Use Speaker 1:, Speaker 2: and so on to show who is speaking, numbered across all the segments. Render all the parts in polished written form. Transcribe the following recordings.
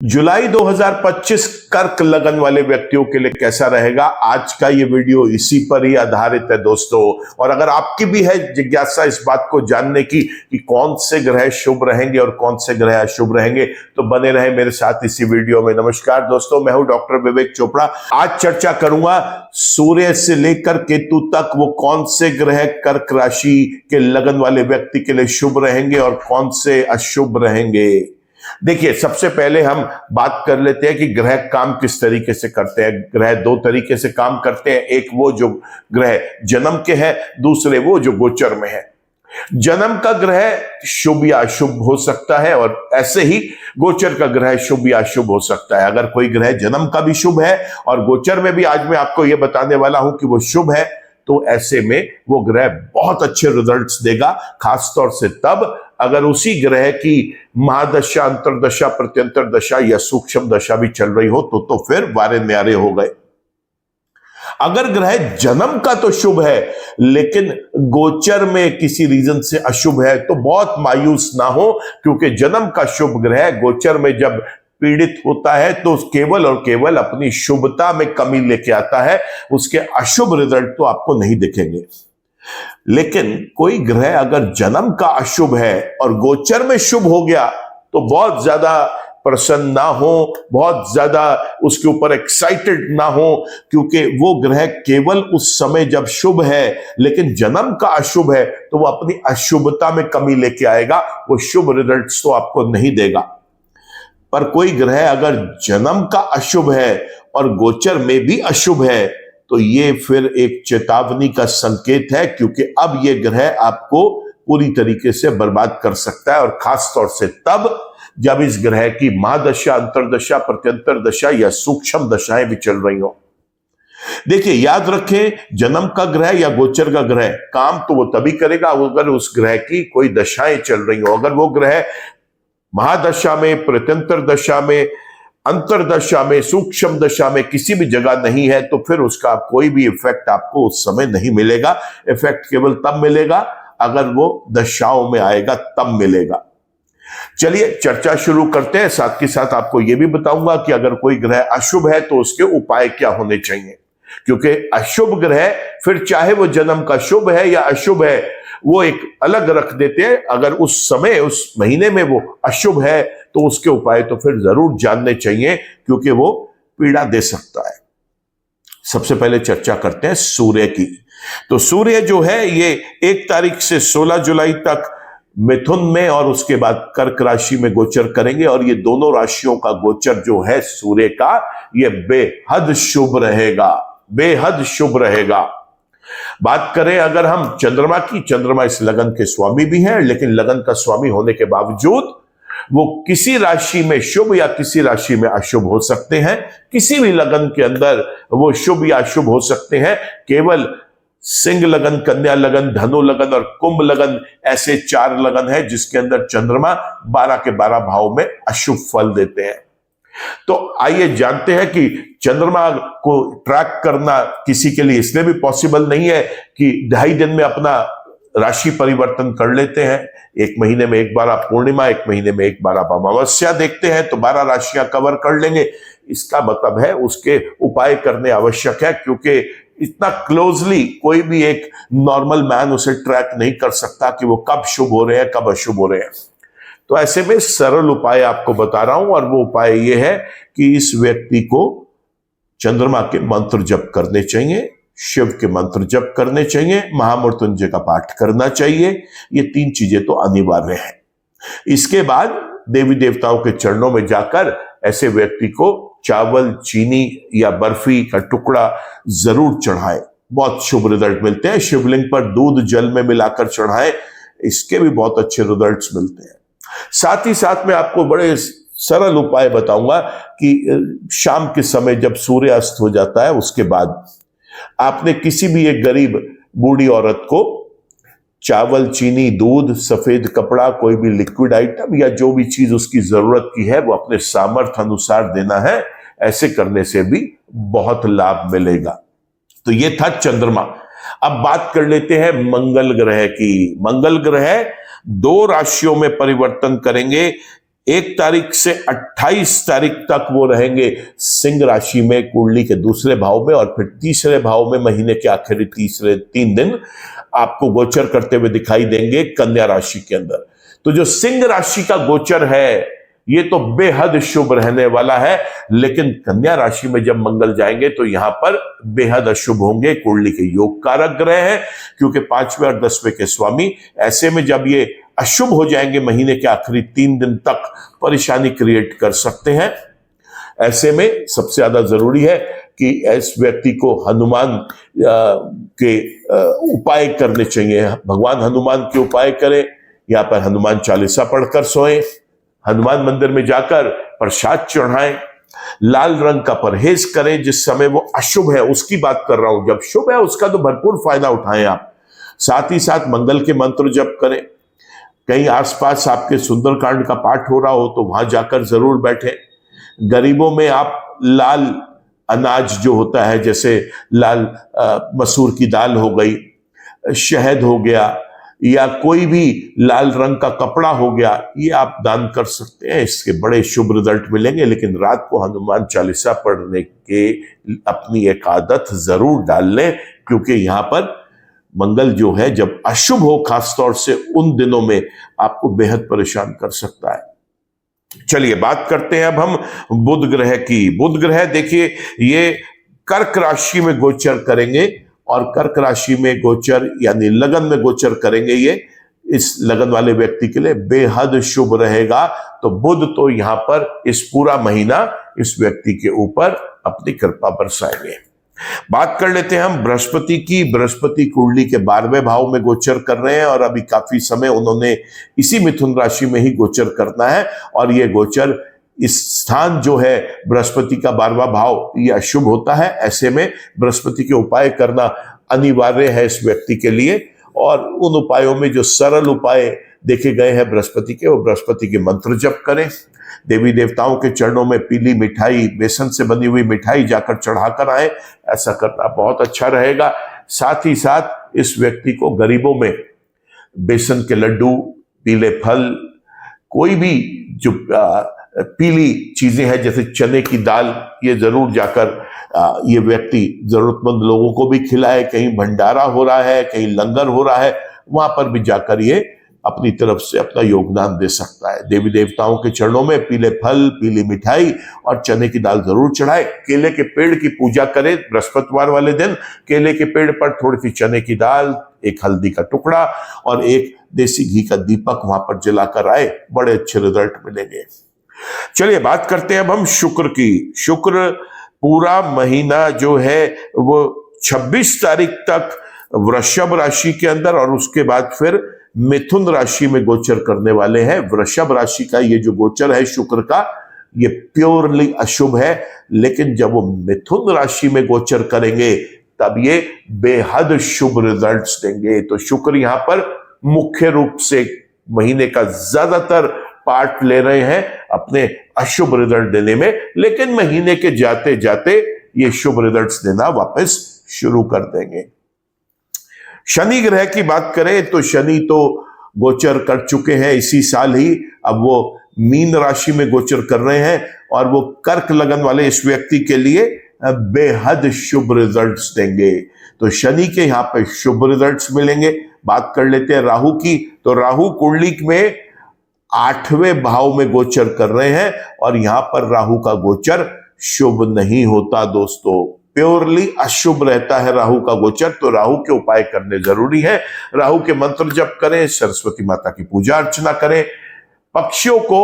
Speaker 1: जुलाई 2025 कर्क लगन वाले व्यक्तियों के लिए कैसा रहेगा, आज का ये वीडियो इसी पर ही आधारित है दोस्तों। और अगर आपकी भी है जिज्ञासा इस बात को जानने की कि कौन से ग्रह शुभ रहेंगे और कौन से ग्रह अशुभ रहेंगे, तो बने रहे मेरे साथ इसी वीडियो में। नमस्कार दोस्तों, मैं हूं डॉक्टर विवेक चोपड़ा। आज चर्चा करूंगा सूर्य से लेकर केतु तक वो कौन से ग्रह कर्क राशि के लगन वाले व्यक्ति के लिए शुभ रहेंगे और कौन से अशुभ रहेंगे। देखिए, सबसे पहले हम बात कर लेते हैं कि ग्रह काम किस तरीके से करते हैं। ग्रह दो तरीके से काम करते हैं, एक वो जो ग्रह जन्म के हैं, दूसरे वो जो गोचर में है। जन्म का ग्रह शुभ या अशुभ हो सकता है और ऐसे ही गोचर का ग्रह शुभ या अशुभ हो सकता है। अगर कोई ग्रह जन्म का भी शुभ है और गोचर में भी आज मैं आपको यह बताने वाला हूं कि वो शुभ है, तो ऐसे में वो ग्रह बहुत अच्छे रिजल्ट्स देगा। खासतौर से तब अगर उसी ग्रह की महादशा, अंतरदशा, प्रत्यंतर दशा या सूक्ष्म दशा भी चल रही हो तो फिर वारे न्यारे हो गए। अगर ग्रह जन्म का तो शुभ है लेकिन गोचर में किसी रीजन से अशुभ है तो बहुत मायूस ना हो, क्योंकि जन्म का शुभ ग्रह गोचर में जब पीड़ित होता है तो केवल और केवल अपनी शुभता में कमी लेके आता है, उसके अशुभ रिजल्ट तो आपको नहीं दिखेंगे। लेकिन कोई ग्रह अगर जन्म का अशुभ है और गोचर में शुभ हो गया तो बहुत ज्यादा प्रसन्न ना हो, बहुत ज्यादा उसके ऊपर एक्साइटेड ना हो, क्योंकि वो ग्रह केवल उस समय जब शुभ है लेकिन जन्म का अशुभ है तो वो अपनी अशुभता में कमी लेके आएगा, वो शुभ रिजल्ट्स तो आपको नहीं देगा। पर कोई ग्रह अगर जन्म का अशुभ है और गोचर में भी अशुभ है तो ये फिर एक चेतावनी का संकेत है, क्योंकि अब ये ग्रह आपको पूरी तरीके से बर्बाद कर सकता है। और खास तौर से तब जब इस ग्रह की महादशा, अंतरदशा, प्रत्यंतर दशा या सूक्ष्म दशाएं भी चल रही हो। देखिए, याद रखें, जन्म का ग्रह या गोचर का ग्रह काम तो वो तभी करेगा अगर उस ग्रह की कोई दशाएं चल रही हो। अगर वो ग्रह महादशा में, प्रत्यंतर दशा में, अंतरदशा में, सूक्ष्म दशा में किसी भी जगह नहीं है तो फिर उसका कोई भी इफेक्ट आपको उस समय नहीं मिलेगा। इफेक्ट केवल तब मिलेगा अगर वो दशाओं में आएगा, तब मिलेगा। चलिए चर्चा शुरू करते हैं। साथ ही साथ आपको यह भी बताऊंगा कि अगर कोई ग्रह अशुभ है तो उसके उपाय क्या होने चाहिए, क्योंकि अशुभ ग्रह फिर चाहे वो जन्म का शुभ है या अशुभ है, वो एक अलग रख देते हैं। अगर उस समय, उस महीने में वो अशुभ है तो उसके उपाय तो फिर जरूर जानने चाहिए, क्योंकि वो पीड़ा दे सकता है। सबसे पहले चर्चा करते हैं सूर्य की। तो सूर्य जो है ये 1 तारीख से 16 जुलाई तक मिथुन में और उसके बाद कर्क राशि में गोचर करेंगे। और ये दोनों राशियों का गोचर जो है सूर्य का, ये बेहद शुभ रहेगा, बेहद शुभ रहेगा। बात करें अगर हम चंद्रमा की, चंद्रमा इस लगन के स्वामी भी हैं, लेकिन लगन का स्वामी होने के बावजूद वो किसी राशि में शुभ या किसी राशि में अशुभ हो सकते हैं। किसी भी लगन के अंदर वो शुभ या अशुभ हो सकते हैं। केवल सिंह लगन, कन्या लगन, धनु लगन और कुंभ लगन ऐसे 4 लगन है जिसके अंदर चंद्रमा 12 के 12 भाव में अशुभ फल देते हैं। तो आइए जानते हैं कि चंद्रमा को ट्रैक करना किसी के लिए इसलिए भी पॉसिबल नहीं है कि 2.5 दिन में अपना राशि परिवर्तन कर लेते हैं। 1 महीने में एक बार आप पूर्णिमा, 1 महीने में एक बार आप अमावस्या देखते हैं तो 12 राशियां कवर कर लेंगे। इसका मतलब है उसके उपाय करने आवश्यक है, क्योंकि इतना क्लोजली कोई भी एक नॉर्मल मैन उसे ट्रैक नहीं कर सकता कि वो कब शुभ हो रहे हैं, कब अशुभ हो रहे हैं। तो ऐसे में सरल उपाय आपको बता रहा हूं, और वो उपाय ये है कि इस व्यक्ति को चंद्रमा के मंत्र जप करने चाहिए, शिव के मंत्र जप करने चाहिए, महामृत्युंजय का पाठ करना चाहिए। ये 3 चीजें तो अनिवार्य है। इसके बाद देवी देवताओं के चरणों में जाकर ऐसे व्यक्ति को चावल, चीनी या बर्फी का टुकड़ा जरूर चढ़ाएं, बहुत शुभ रिजल्ट मिलते हैं। शिवलिंग पर दूध जल में मिलाकर चढ़ाएं, इसके भी बहुत अच्छे रिजल्ट्स मिलते हैं। साथ ही साथ में आपको बड़े सरल उपाय बताऊंगा कि शाम के समय जब सूर्य अस्त हो जाता है उसके बाद आपने किसी भी एक गरीब बूढ़ी औरत को चावल, चीनी, दूध, सफेद कपड़ा, कोई भी लिक्विड आइटम या जो भी चीज उसकी जरूरत की है वो अपने सामर्थ्य अनुसार देना है। ऐसे करने से भी बहुत लाभ मिलेगा। तो ये था चंद्रमा। अब बात कर लेते हैं मंगल ग्रह की। मंगल ग्रह 2 राशियों में परिवर्तन करेंगे। 1 तारीख से 28 तारीख तक वो रहेंगे सिंह राशि में, कुंडली के दूसरे भाव में, और फिर तीसरे भाव में महीने के आखिरी तीसरे 3 दिन आपको गोचर करते हुए दिखाई देंगे कन्या राशि के अंदर। तो जो सिंह राशि का गोचर है ये तो बेहद शुभ रहने वाला है, लेकिन कन्या राशि में जब मंगल जाएंगे तो यहां पर बेहद अशुभ होंगे। कुंडली के योग कारक ग्रह हैं, क्योंकि 5वें और 10वें के स्वामी। ऐसे में जब ये अशुभ हो जाएंगे महीने के आखिरी 3 दिन तक परेशानी क्रिएट कर सकते हैं। ऐसे में सबसे ज्यादा जरूरी है कि इस व्यक्ति को हनुमान के उपाय करने चाहिए। भगवान हनुमान के उपाय करें, यहां पर हनुमान चालीसा पढ़कर सोएं, हनुमान मंदिर में जाकर प्रसाद चढ़ाएं, लाल रंग का परहेज करें। जिस समय वो अशुभ है उसकी बात कर रहा हूं, जब शुभ है उसका तो भरपूर फायदा उठाएं आप। साथ ही साथ मंगल के मंत्र जप करें। कहीं आसपास आपके सुंदरकांड का पाठ हो रहा हो तो वहां जाकर जरूर बैठें। गरीबों में आप लाल अनाज जो होता है, जैसे लाल मसूर की दाल हो गई, शहद हो गया, या कोई भी लाल रंग का कपड़ा हो गया, ये आप दान कर सकते हैं। इसके बड़े शुभ रिजल्ट मिलेंगे। लेकिन रात को हनुमान चालीसा पढ़ने के अपनी एक आदत जरूर डाल लें, क्योंकि यहां पर मंगल जो है जब अशुभ हो खासतौर से उन दिनों में आपको बेहद परेशान कर सकता है। चलिए बात करते हैं अब हम बुध ग्रह की। बुध ग्रह देखिए ये कर्क राशि में गोचर करेंगे, और कर्क राशि में गोचर यानी लगन में गोचर करेंगे। ये इस लगन वाले व्यक्ति के लिए बेहद शुभ रहेगा। तो बुध तो यहां पर इस पूरा महीना इस व्यक्ति के ऊपर अपनी कृपा बरसाएंगे। बात कर लेते हैं हम बृहस्पति की। बृहस्पति कुंडली के 12वें भाव में गोचर कर रहे हैं, और अभी काफी समय उन्होंने इसी मिथुन राशि में ही गोचर करना है। और ये गोचर, इस स्थान जो है बृहस्पति का 12वां भाव, ये अशुभ होता है। ऐसे में बृहस्पति के उपाय करना अनिवार्य है इस व्यक्ति के लिए। और उन उपायों में जो सरल उपाय देखे गए हैं बृहस्पति के, वो बृहस्पति के मंत्र जप करें। देवी देवताओं के चरणों में पीली मिठाई, बेसन से बनी हुई मिठाई जाकर चढ़ाकर आए, ऐसा करना बहुत अच्छा रहेगा। साथ ही साथ इस व्यक्ति को गरीबों में बेसन के लड्डू, पीले फल, कोई भी जो पीली चीजें हैं जैसे चने की दाल, ये जरूर जाकर ये व्यक्ति जरूरतमंद लोगों को भी खिलाए। कहीं भंडारा हो रहा है, कहीं लंगर हो रहा है, वहां पर भी जाकर ये अपनी तरफ से अपना योगदान दे सकता है। देवी देवताओं के चरणों में पीले फल, पीली मिठाई और चने की दाल जरूर चढ़ाए। केले के पेड़ की पूजा करें बृहस्पतिवार वाले दिन। केले के पेड़ पर थोड़ी सी चने की दाल, एक हल्दी का टुकड़ा और एक देसी घी का दीपक वहां पर जलाकर आए, बड़े अच्छे रिजल्ट मिलेंगे। चलिए बात करते हैं अब हम शुक्र की। शुक्र पूरा महीना जो है वो 26 तारीख तक वृषभ राशि के अंदर, और उसके बाद फिर मिथुन राशि में गोचर करने वाले हैं। वृषभ राशि का ये जो गोचर है शुक्र का, ये प्योरली अशुभ है। लेकिन जब वो मिथुन राशि में गोचर करेंगे तब ये बेहद शुभ रिजल्ट्स देंगे। तो शुक्र यहां पर मुख्य रूप से महीने का ज्यादातर पार्ट ले रहे हैं अपने अशुभ रिजल्ट देने में, लेकिन महीने के जाते जाते ये शुभ रिजल्ट्स देना वापस शुरू कर देंगे। शनि ग्रह की बात करें तो शनि तो गोचर कर चुके हैं इसी साल ही। अब वो मीन राशि में गोचर कर रहे हैं, और वो कर्क लगन वाले इस व्यक्ति के लिए बेहद शुभ रिजल्ट्स देंगे। तो शनि के यहां पे शुभ रिजल्ट्स मिलेंगे। बात कर लेते हैं राहु की। तो राहु कुंडली में 8वें भाव में गोचर कर रहे हैं, और यहां पर राहु का गोचर शुभ नहीं होता दोस्तों, प्योरली अशुभ रहता है राहु का गोचर। तो राहु के उपाय करने जरूरी है। राहु के मंत्र जप करें, सरस्वती माता की पूजा अर्चना करें, पक्षियों को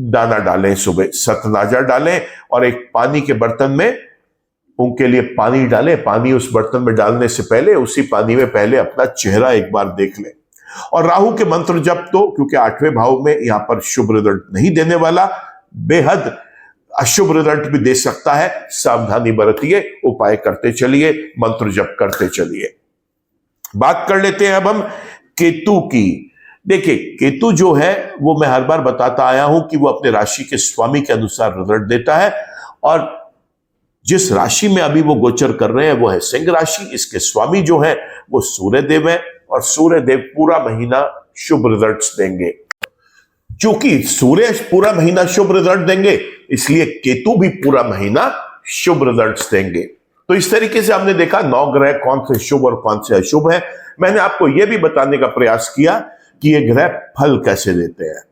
Speaker 1: दाना डालें, सुबह सतनाजा डालें, और एक पानी के बर्तन में उनके लिए पानी डालें। पानी उस बर्तन में डालने से पहले उसी पानी में पहले अपना चेहरा एक बार देख लें। और राहु के मंत्र जप तो क्योंकि 8वें भाव में यहां पर शुभ रिजल्ट नहीं देने वाला, बेहद अशुभ रिजल्ट भी दे सकता है। सावधानी बरतिए, उपाय करते चलिए, मंत्र जप करते चलिए। बात कर लेते हैं अब हम केतु की। देखिए केतु जो है वो मैं हर बार बताता आया हूं कि वो अपने राशि के स्वामी के अनुसार रिजल्ट देता है, और जिस राशि में अभी वो गोचर कर रहे हैं वो है सिंह राशि। इसके स्वामी जो है वो सूर्य देव है और सूर्य देव पूरा महीना शुभ रिजल्ट्स देंगे। क्योंकि सूर्य पूरा महीना शुभ रिजल्ट देंगे, इसलिए केतु भी पूरा महीना शुभ रिजल्ट्स देंगे। तो इस तरीके से हमने देखा 9 ग्रह कौन से शुभ और कौन से अशुभ है। मैंने आपको यह भी बताने का प्रयास किया कि ये ग्रह फल कैसे देते हैं।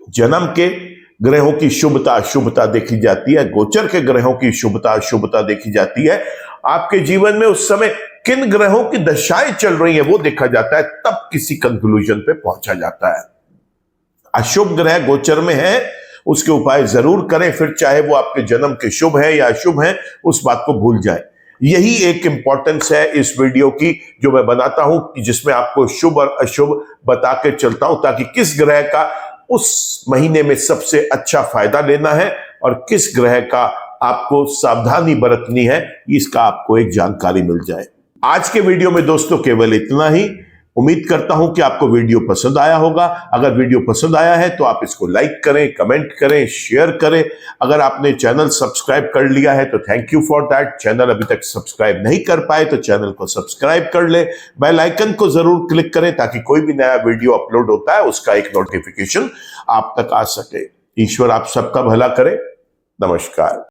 Speaker 1: जन्म के ग्रहों की शुभता अशुभता देखी जाती है, गोचर के ग्रहों की शुभता अशुभता देखी जाती है, आपके जीवन में उस समय किन ग्रहों की दशाएं चल रही हैं वो देखा जाता है, तब किसी कंक्लूजन पे पहुंचा जाता है। अशुभ ग्रह गोचर में है उसके उपाय जरूर करें, फिर चाहे वो आपके जन्म के शुभ है या अशुभ है उस बात को भूल जाए। यही एक इंपॉर्टेंस है इस वीडियो की जो मैं बनाता हूं, जिसमें आपको शुभ और अशुभ बता के चलता हूं ताकि किस ग्रह का उस महीने में सबसे अच्छा फायदा लेना है और किस ग्रह का आपको सावधानी बरतनी है, इसका आपको एक जानकारी मिल जाए। आज के वीडियो में दोस्तों केवल इतना ही। उम्मीद करता हूं कि आपको वीडियो पसंद आया होगा। अगर वीडियो पसंद आया है तो आप इसको लाइक करें, कमेंट करें, शेयर करें। अगर आपने चैनल सब्सक्राइब कर लिया है तो thank you for that. Channel अभी तक सब्सक्राइब नहीं कर पाए तो चैनल को सब्सक्राइब कर ले, बेल आइकन को जरूर क्लिक करें ताकि कोई भी नया वीडियो अपलोड होता है उसका एक नोटिफिकेशन आप तक आ सके। ईश्वर आप सबका भला करे। नमस्कार।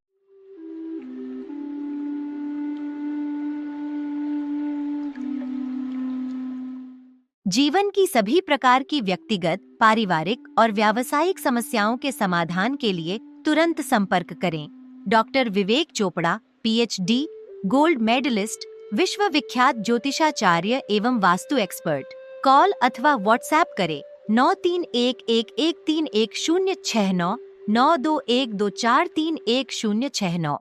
Speaker 2: जीवन की सभी प्रकार की व्यक्तिगत, पारिवारिक और व्यावसायिक समस्याओं के समाधान के लिए तुरंत संपर्क करें। डॉक्टर विवेक चोपड़ा, PhD, गोल्ड मेडलिस्ट, विश्व विख्यात ज्योतिषाचार्य एवं वास्तु एक्सपर्ट। कॉल अथवा व्हाट्सएप करें 9311131069 9212431069।